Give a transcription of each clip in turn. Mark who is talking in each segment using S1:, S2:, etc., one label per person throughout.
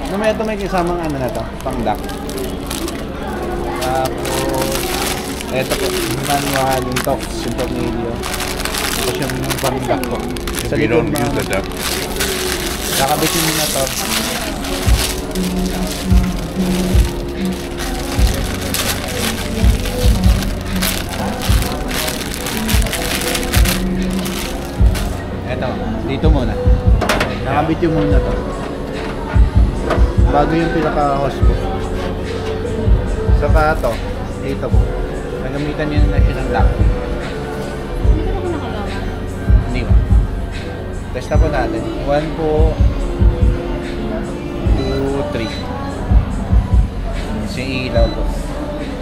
S1: Ito may kasamang ano na to, pang duck. Tapos, ito po, manual, yung tox, yung tornilyo. Tapos yung pang duck po.
S2: If you don't use the duck.
S1: Kakabitin mo na to. Ito, dito muna. Nakabit yung muna to. Bago yung pinaka-host po. Saka to, dito po. Nagamitan nyo na siya ng lock.
S3: Hindi ko nakalaman.
S1: Hindi ba? Testa po natin. 1 po, 2, 3. Kasi ilaw po.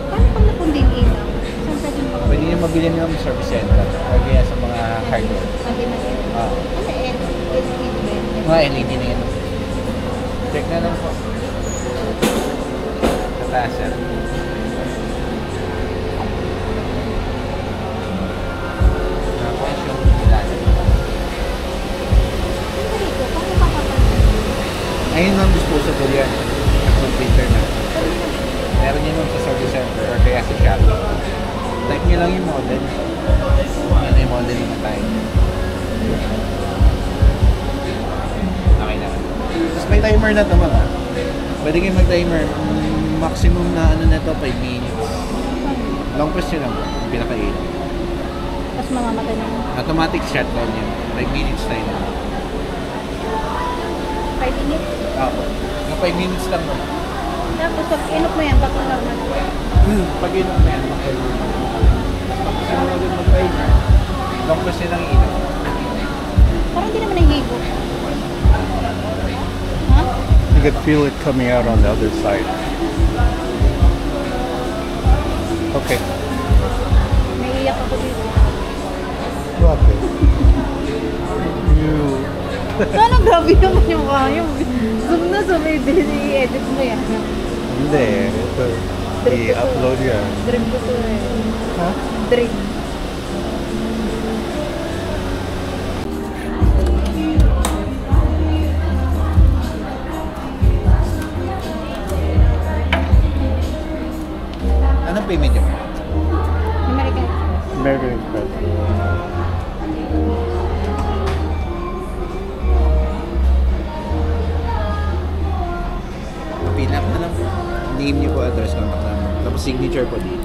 S3: Paano pag napunding ilaw? Saan pwede mo
S1: Pwede nyo mabili nyo ng service center. O kaya sa mga hardware.
S3: Pwede na yun.
S1: Ah.
S3: Ano LED?
S1: Mga LED na yun. Check na lang po. Tataas yan. Tapos yung ilalim. Ayun ang disposable yan. Computer na. Meron yun sa service center or kaya sa shop. Type nyo lang yung model. Ano yung model na tayo. Okay na. Tapos may timer na ito mga. Pwede kayo mag-timer. Maximum na ano na ito, 5 minutes. Long question lang. Yung pinaka-8.
S3: Tapos mamamatay na mo.
S1: Automatic shutdown yun. 5 minutes tayo na.
S3: 5 minutes.
S1: Oo. Yung 5 minutes lang mo.
S3: Tapos pag inok mo yan, bakit lang na?
S1: Pag inom na yan, mag-timer. Pag sinunod yung mag-timer, long question lang inom.
S3: Parang hindi naman nahihigo. Ha?
S2: You could feel it coming out on the other side. Okay.
S3: Naiiyak ako dito.
S2: Bakit? You...
S3: Sana grabe naman yung kaya. Zoom na zoom, i-edit mo yan.
S2: Hindi. Ito. I-upload yan.
S3: Dream ko to eh.
S2: Ha?
S3: Dream.
S1: Anong payment yun?
S3: American.
S2: American Express.
S1: Pinap na lang po. Name niyo po, address, contact number. Tapos signature po dito.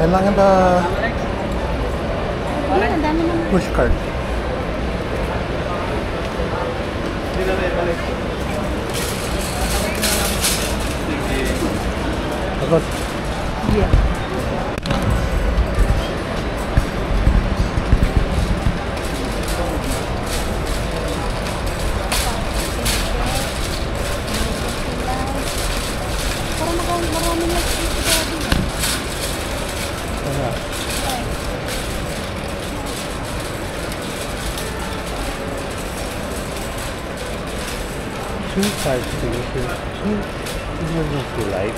S2: Kailangan ba
S3: Hindi, ang dami naman.
S2: push card? Tapos,
S3: Yeah. Parang marami na dito dati.
S2: ano? Two side signatures. Two signatures you like.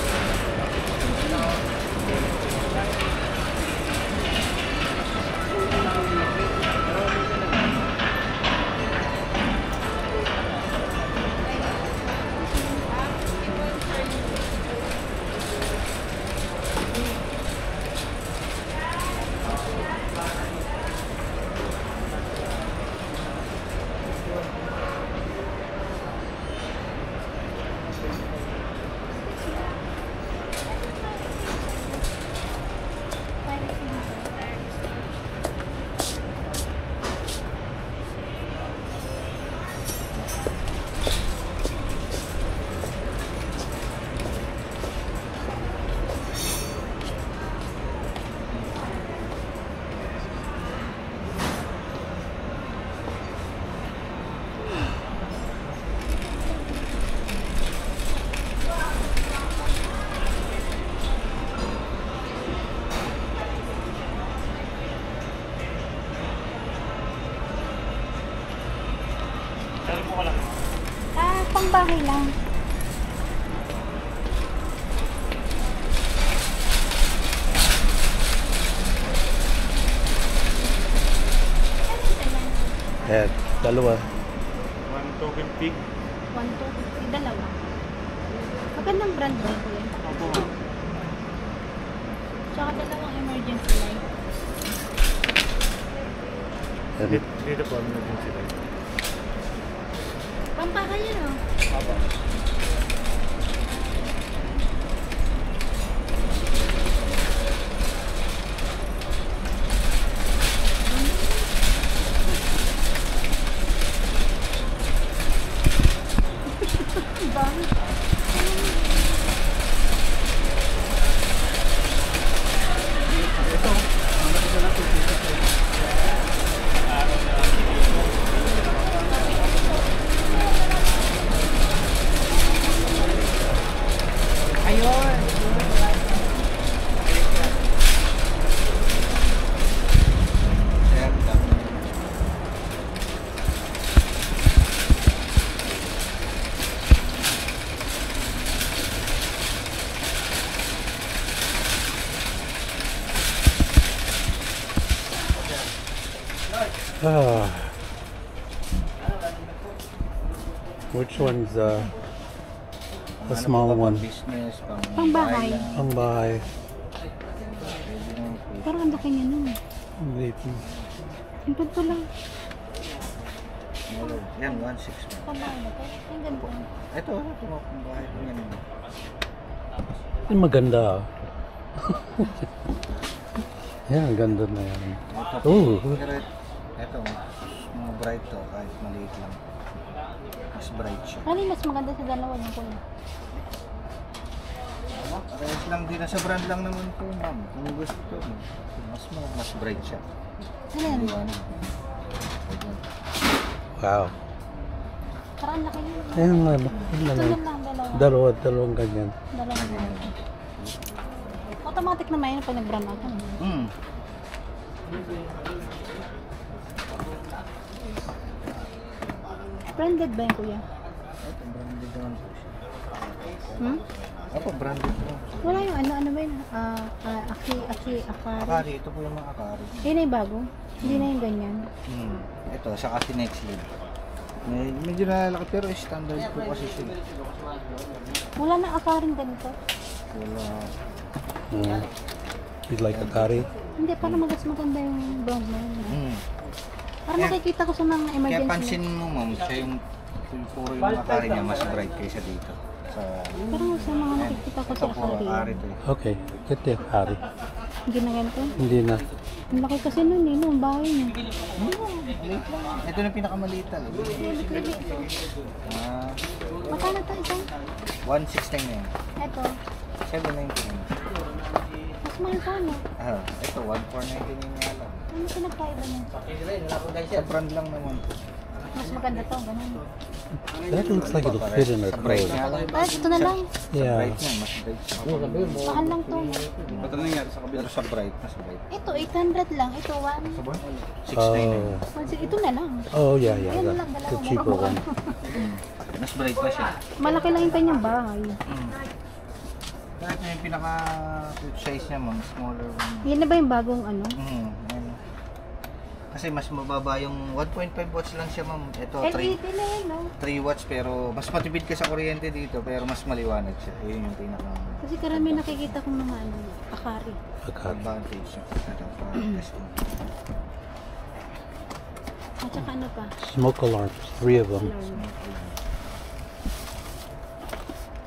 S3: pangbahay lang.
S2: Eh, dalawa.
S4: One token pig.
S3: 1, 2, 3, dalawa. Magandang brand ba ito yan?
S4: Opo, ma'am.
S3: Tsaka dalawang emergency light.
S4: Dito po, ano din sila.
S3: Pampahay yan oh.
S4: Opo.
S2: Ah. Which one's the small one?
S1: Business,
S3: Pangbahay.
S2: Ang bahay.
S3: Parang ang laki niya nun.
S2: Ang liit mo.
S3: Hintod ko lang.
S1: Yan, 1.6.
S3: Pambahay na to. Ang ganito.
S1: Ito, pang bahay ko yan.
S2: Ay, maganda ah. Yan, ang ganda na yan.
S1: Ito,
S2: Oh.
S1: ito, mga bright to, kahit maliit lang. Mas bright siya.
S3: Ano yung mas maganda sa dalawa yung kulay?
S1: Parehas lang din, sa brand lang naman po, ma'am. Kung gusto mo, mas bright siya.
S3: Ano yan?
S1: Liwanag.
S2: Wow.
S3: Parang ang laki niya.
S2: Ayan nga.
S3: Ito lang lang, dalawa.
S2: Dalawang ganyan.
S3: Dalawang ganito. Automatic naman yun pag nag-brand out.
S1: Hmm.
S3: Branded ba yun, kuya?
S1: Ito, branded naman po siya.
S3: Hmm?
S1: Ito, branded naman.
S3: Wala yung ano ba yun? Akari.
S1: Akari, ito po yung mga akari.
S3: Yun na yung bago? Hindi na yung ganyan.
S1: Hmm. Ito, saka si next lead. Medyo nalalaki pero standard po kasi siya.
S3: Wala na akaring ganito.
S1: Wala.
S2: You like the curry?
S3: Hindi, parang mas maganda yung brand na yun.
S1: Hmm.
S3: Parang
S1: Kaya-
S3: nakikita ko sa mga
S1: Kaya
S3: emergency.
S1: pansin mo, ma'am, siya yung puro yung akari niya mas bright kaysa dito. Sa
S3: Parang sa mga nakikita ko sa
S1: ito po,
S3: akari.
S1: akari to.
S2: Okay, get the curry.
S3: Hindi na ganito.
S2: Hindi na.
S3: Ang laki kasi nun eh, nung bahay niya.
S1: Maliit lang. Ito na pinakamaliit talaga. Ah,
S3: Magkano to isang?
S1: 169 na yan.
S3: Ito.
S1: 799.
S3: Mas mahal ka no?
S1: Ah, ito 1499 nga lang.
S3: Ano pinagkaiba niya?
S1: Sa brand lang naman.
S3: Mas maganda to, ganun.
S2: That looks like it'll fit in a
S1: Sa bright
S2: clothes.
S1: nga lang.
S3: Ah, ito na lang.
S1: Sa
S2: Yeah.
S1: bright nga, mas bright siya.
S3: Mahal lang to.
S1: Pero sa bright, mas bright.
S3: Ito, 800 lang. Ito, 1.
S1: 699.
S3: Ito na lang.
S2: Oh, yeah, yeah.
S3: Ayun
S2: The,
S3: lang, dalawa.
S2: the cheaper one.
S1: Mas bright pa siya.
S3: Malaki lang yung kanyang bahay.
S1: Kahit na yung pinaka size niya, ma'am, smaller one.
S3: Yan na ba yung bagong ano?
S1: Ayun. Kasi mas mababa yung 1.5 watts lang siya, ma'am. Ito, 3
S3: LED na yun, no?
S1: watts pero mas matipid ka sa kuryente dito pero mas maliwanag siya. Yun yung pinaka
S3: Kasi karami nakikita kong mga ano, akari.
S2: A curry.
S1: advantage niya. Ito, para testing.
S3: At saka ano pa?
S2: Smoke alarms, 3 of them.
S3: Alarm.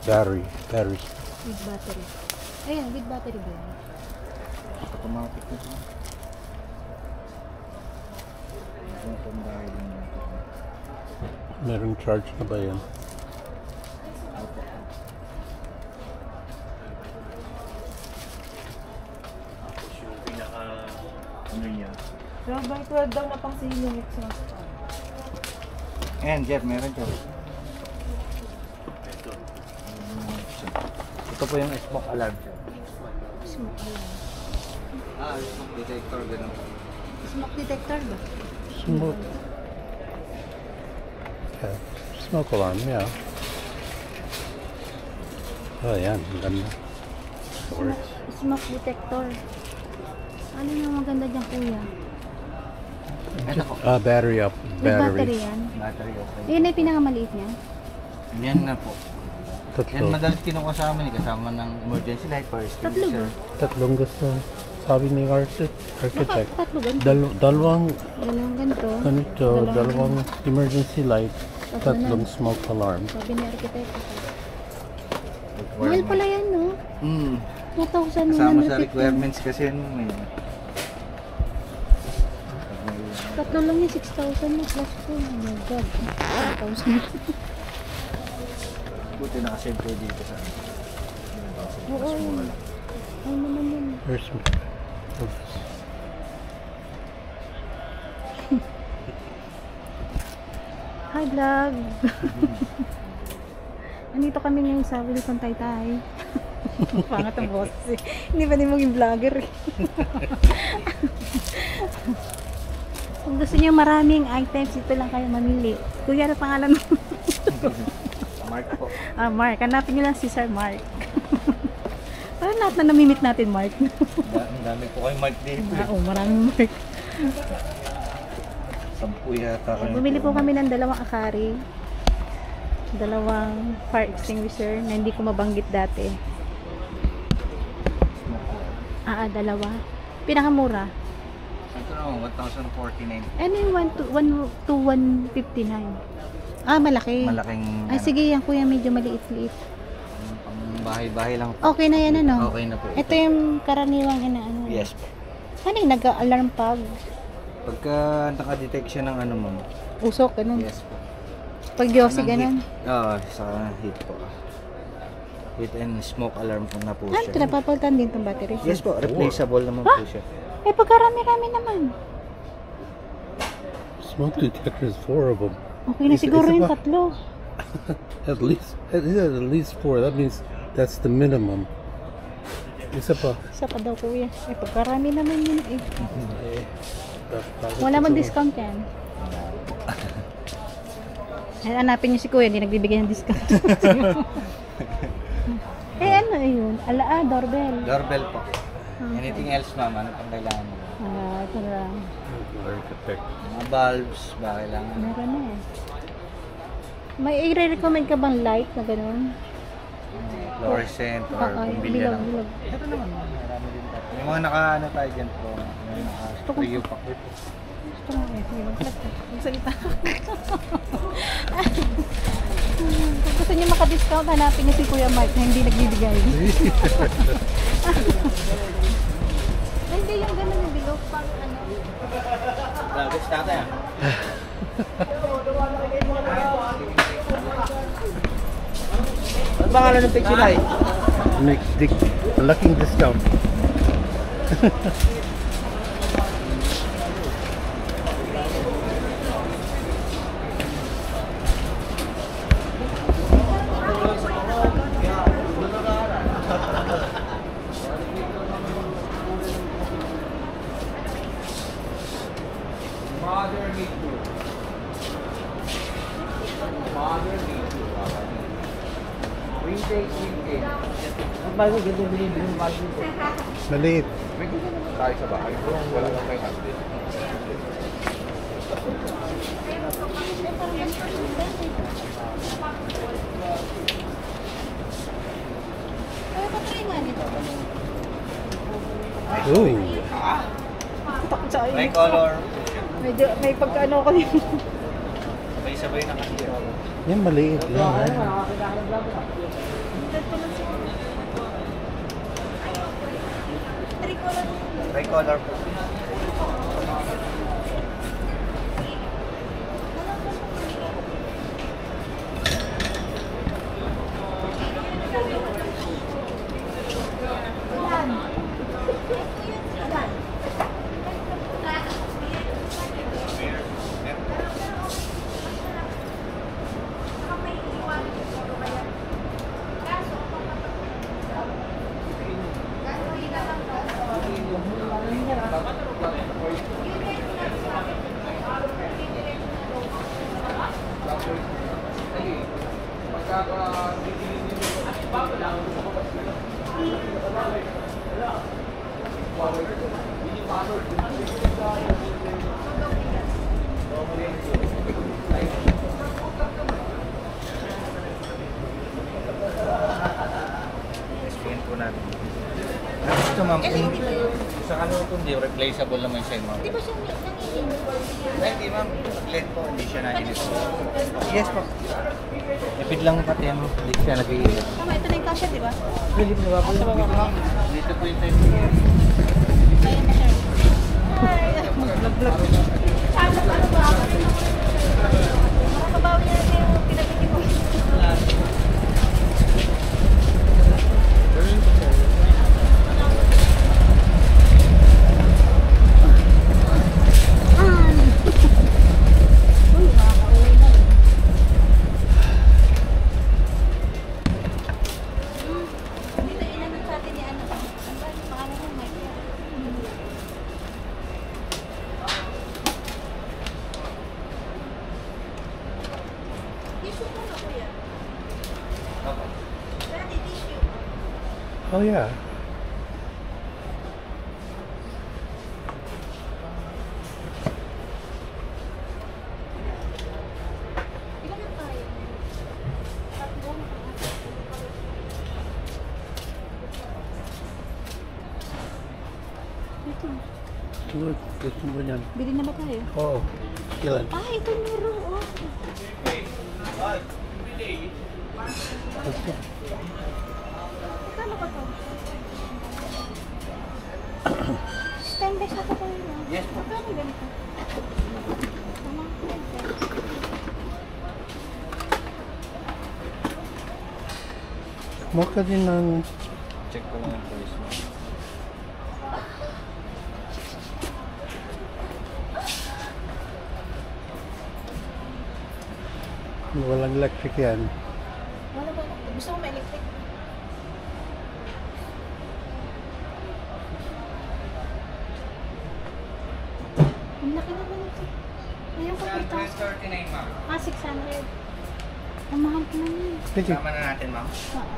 S2: Batteries.
S3: With battery. Ayan, with battery ba yun?
S1: Automatic na ito. Ito yung dahil yung
S2: Merong charge na ba yan?
S4: Yung pinaka, ano niya.
S3: Rubber 12 daw na pang silong extra.
S1: Ayan, Jeff, meron Jeff.
S4: Ito.
S1: Ito po yung smoke alarm.
S3: Smoke alarm.
S1: Smoke detector, gano'n.
S3: Smoke detector ba?
S2: Smoke. Yeah. Smoke alarm, yeah. Oh, yan. Ang ganda. Works.
S3: Smoke detector. Ano yung maganda dyan, kuya?
S1: Ito po.
S2: Battery up.
S3: May battery yan.
S1: Battery okay.
S3: Yan na yung pinakamaliit niya.
S1: Yan na po. Yan
S2: Tatlo.
S1: madalas kinuha sa amin kasama ng emergency light for
S3: Tatlo ba?
S1: extinguisher.
S2: Tatlong gusto. Sabi ni architect.
S3: Tatlo ganito.
S2: Dalawang
S3: Dalawang ganito.
S2: ganito, dalawang emergency light, tatlong smoke alarm.
S3: Sabi ni architect. Mahal pala yan, no?
S1: Hmm.
S3: 2,150.
S1: Kasama sa requirements kasi yan may
S3: Tatlo lang yung 6,000 na plus po. Oh my God. 4,000.
S1: buti nakasave ko dito sa
S3: Oo. Ay naman yun.
S2: Where's
S3: Hi vlog! Nandito kami ngayon sa Wilson Taytay. Pangat ang boses eh. Hindi ba din maging vlogger eh. Kung gusto niyo maraming items, ito lang kayo mamili. Kuya, ano pangalan mo?
S1: Mark po.
S3: Mark. Hanapin niyo lang si Sir Mark. Parang lahat na namimit natin, Mark.
S1: Ang dami po kayo Mark dito.
S3: Oo, maraming Mark.
S1: 10 yata kayo.
S3: Bumili po kami ng dalawang akari. Dalawang fire extinguisher na hindi ko mabanggit dati. Dalawa. Pinakamura.
S1: Ito naman, 1,049.
S3: Ano yung 1,159? Malaki.
S1: Malaking
S3: Sige yan kuya, medyo maliit-liit.
S1: pang bahay-bahay lang po.
S3: Okay na yan ano?
S1: Okay na po.
S3: Ito yung karaniwang inaano.
S1: Yes po.
S3: Ano yung nag-alarm pag
S1: Pagka naka-detect siya ng ano ma'am.
S3: usok, ganun.
S1: Yes po.
S3: Pag Yossi,
S1: Ng
S3: ganun.
S1: heat. Oo, sa heat po. Heat and smoke alarm po na po
S3: Ito,
S1: siya.
S3: napapalitan din itong battery.
S1: Yes po, replaceable naman po siya.
S3: Pagkarami-rami naman.
S2: smoke detectors? 4 of them.
S3: Okay na
S2: Isa-
S3: siguro
S2: isa
S3: yung
S2: pa.
S3: tatlo.
S2: At least 4. That means that's the minimum. Isa pa.
S3: Isa pa daw kuya. Pagkarami naman yun eh.
S2: Bakit
S3: Wala man
S2: ito?
S3: discount yan. Hanapin niyo si kuya, hindi nagbibigay ng discount. Ano yun? Doorbell.
S1: Doorbell po. Anything else ma'am? Ano pang kailangan mo?
S3: Ito lang.
S2: Architect.
S1: Mga bulbs ba kailangan?
S3: Meron na eh. May i-recommend ka bang light na gano'n?
S1: Fluorescent or pumbilya lang.
S3: bilog.
S1: Ito naman, marami din tayo. May mga naka-ano tayo dyan po. May naka-trio pack.
S3: Gusto mo eh. Sige, magsalita. Kung gusto niyo maka-discount, hanapin niyo si Kuya Mike na hindi nagbibigay. Hindi yung gano'n yung bilog pang ano.
S1: Grabe, tatay ah. Ano pangalan ng picture ay?
S2: Make looking discount.
S1: Bago ganito bilhin yung bago po.
S2: Maliit.
S1: May ganito naman tayo sa bahay. Wala lang may update.
S2: Ooh.
S1: May color.
S3: Medyo, may pagkaano ko yun.
S1: Sabay-sabay na kasi.
S2: Yan maliit. Yan.
S1: Tricolor po. Explain po natin. Ito ma'am, sa ano ito, hindi replaceable naman siya ma'am.
S3: Di ba siya nangihinit?
S1: Ay, hindi ma'am. LED po, hindi siya naiinit. Yes po. Ipid lang pati yan, hindi siya nag-iinit.
S3: Tama, ito na yung kasya, di ba?
S1: Pwede po ba po? Dito ma'am. Dito po yung time.
S3: Kaya na siya. Ay, vlog-vlog. Ano ba? Makakabawi na natin yung pinagiging mo. Uy, makakauwi na. Dito inanong sa atin ni ano. Ang ba? Pangalan mo, Mike. Tissue mo na, kuya. Dati, tissue.
S2: Oh yeah.
S3: Ilan na tayo? Tatlo. Ito.
S2: Look, gusto mo yan.
S3: Bili na ba tayo?
S2: Oh, ilan?
S3: Ah, ito meron. Oh.
S2: Gusto.
S3: Kano ba to? Stainless na to yun.
S1: Yes po.
S3: Kano ganito? Tama.
S2: Kumuha ka din ng...
S1: Check ko lang yung price mo.
S2: Walang electric yan.
S3: Wala ba? Gusto mo ma-electric? Ang laki naman ito. Ngayon pa 4,000.
S1: 39 ma'am.
S3: Ah, 600. Ang mahal ko na yun.
S2: Sige.
S1: Tama na natin ma'am.
S3: Oo.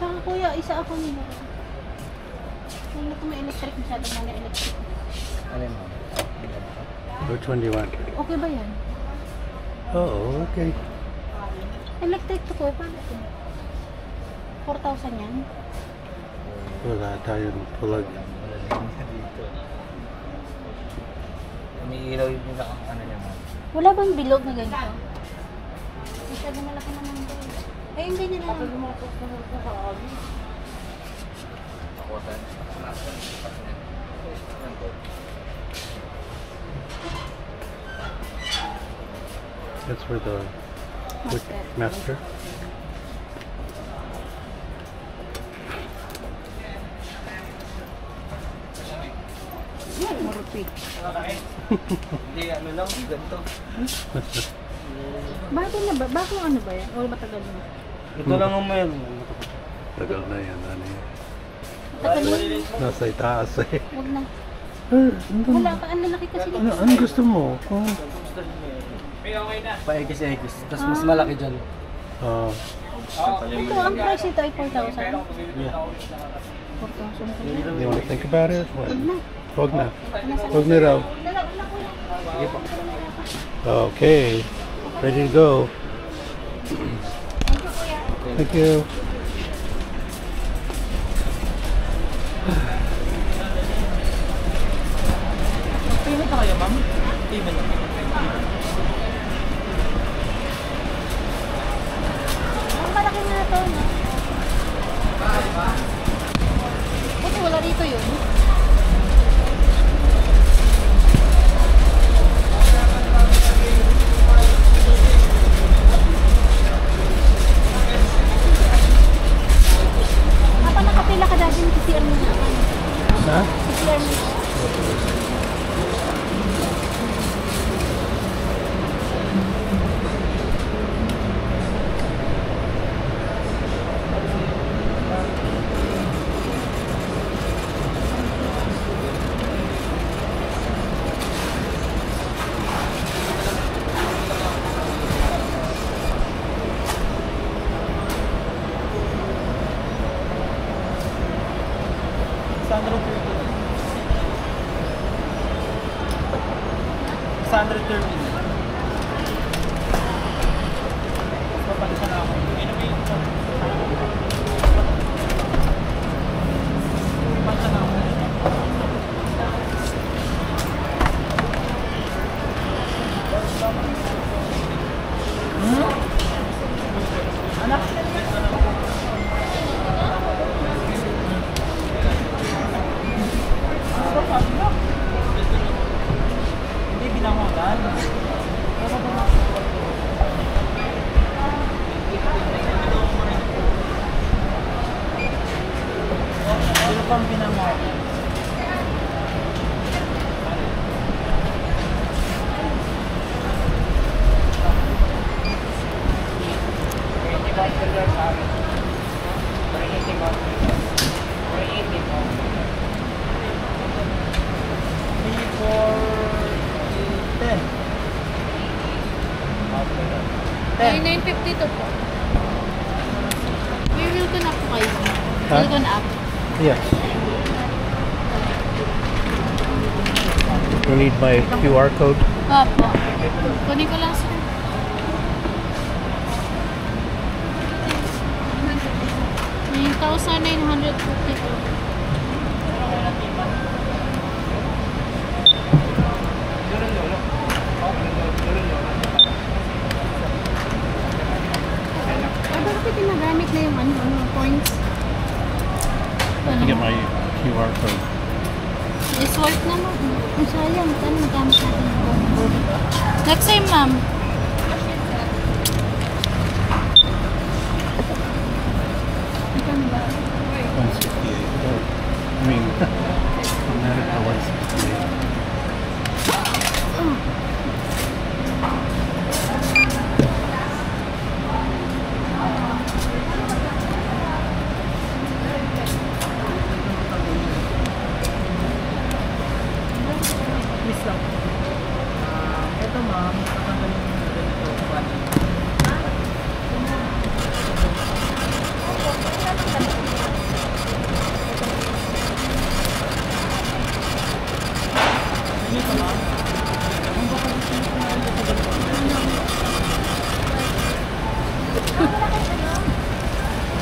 S3: Saka kuya, isa ako nila. Hindi ko may electric. Masyadong mga electric.
S1: Ano ma'am?
S2: Which one do you want?
S3: Okay ba yan?
S2: Oh, okay.
S3: Electric to ko. Paano ito? 4,000 yan?
S2: Wala tayong plug.
S1: Dito. Umiilaw yung pinaka ano niya ma'am.
S3: Wala bang bilog na ganito? Masyado malaki naman ito. Ay, yung ganyan na lang.
S1: Ako tayo.
S2: That's for the quick master.
S3: Marupi.
S1: Hindi, ano lang, ganito.
S3: Bakit na ba? Bakit ano ba yan? O matagal na?
S1: Ito lang ang mayroon.
S2: Tagal na yan, ano yan.
S3: Matagal na.
S2: Nasa itaas eh.
S3: Huwag na.
S2: Ano,
S3: Wala ka. Ang lalaki kasi.
S2: ano gusto mo? Oh.
S1: Pa-egis-egis. Tapos mas malaki dyan.
S2: Oh.
S3: Ito, ang price ito ay 4,000.
S1: Yeah.
S3: 4,000.
S2: You want to think about it? What?
S3: Huwag na.
S2: Huwag na. Huwag na raw.
S3: Dala kuya.
S2: Okay. Ready to go.
S3: Thank you, kuya.
S2: Thank you.
S1: Payment na kayo, ma'am? Payment na.
S3: Ang malaki nga ito, no? Buti wala dito yun. Kapag nakapila ka dati ng PCR mo na.
S2: Ha?
S3: PCR mo. Ay, 952 po. We will go na po kayo.
S2: Ha?
S3: Will go na up.
S2: Yes. You need my QR code?
S3: Opo. Kunin ko lang sir. $9,952. Bakit ginagamit na yung points?
S2: To get my QR code.
S3: I-swipe na mo. Ang sayang. Saan nagamit natin yung code? Next time, ma'am. Ito ba?
S2: 168. Oh, I mean, I'm not at 168.
S5: Ito ma'am, tatanggalin mo na ganito. Ganito ma'am. Ang baka gusto nyo kumain ko sa ganito.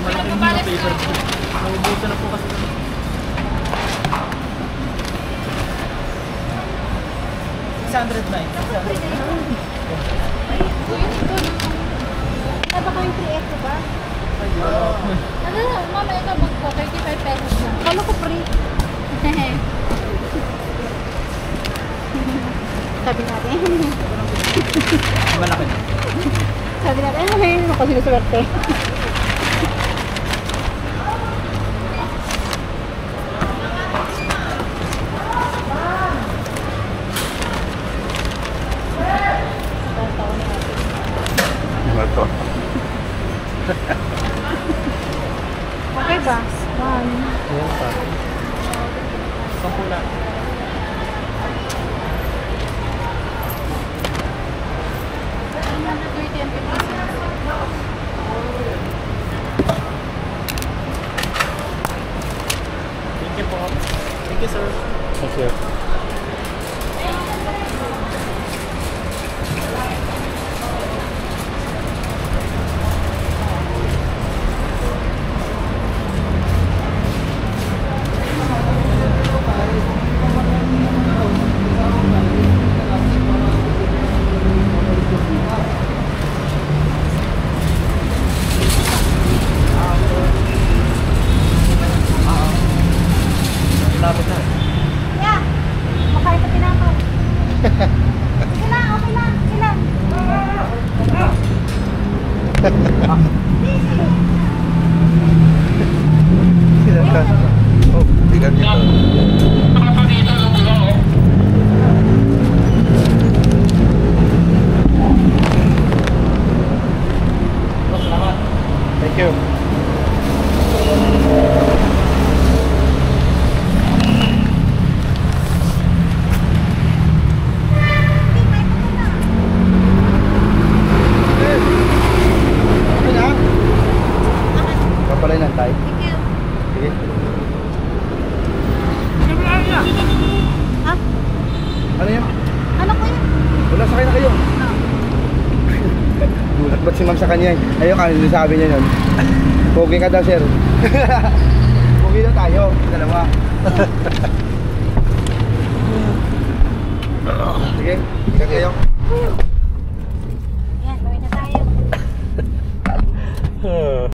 S5: Malaking mga paper. Naubusan na po kasi.
S3: Baka yung 3X ba? Ano, mama, ikaw magpo. 35 pesos lang. Kala ko free. Sabi natin.
S5: Malaki na.
S3: Sabi natin, ay, ako sinuswerte.
S2: Ito.
S3: Okay ba? One.
S2: Yan pa.
S5: 10 lang. Thank you po. Thank you, sir.
S2: Thank you.
S5: Lapit na.
S3: Yeah. Makain pa tinapay. Sige lang, okay lang. Sige lang.
S2: Oh, bigat nito. Thank you.
S1: Kapalay lang tayo.
S3: Thank you.
S1: Sige.
S3: Siyempre,
S6: nagbat si ma'am sa kanya. Ayun, kanina sabi niya nun. Pogi ka daw, sir. Pogi daw tayo, dalawa. Sige, ikan kayo.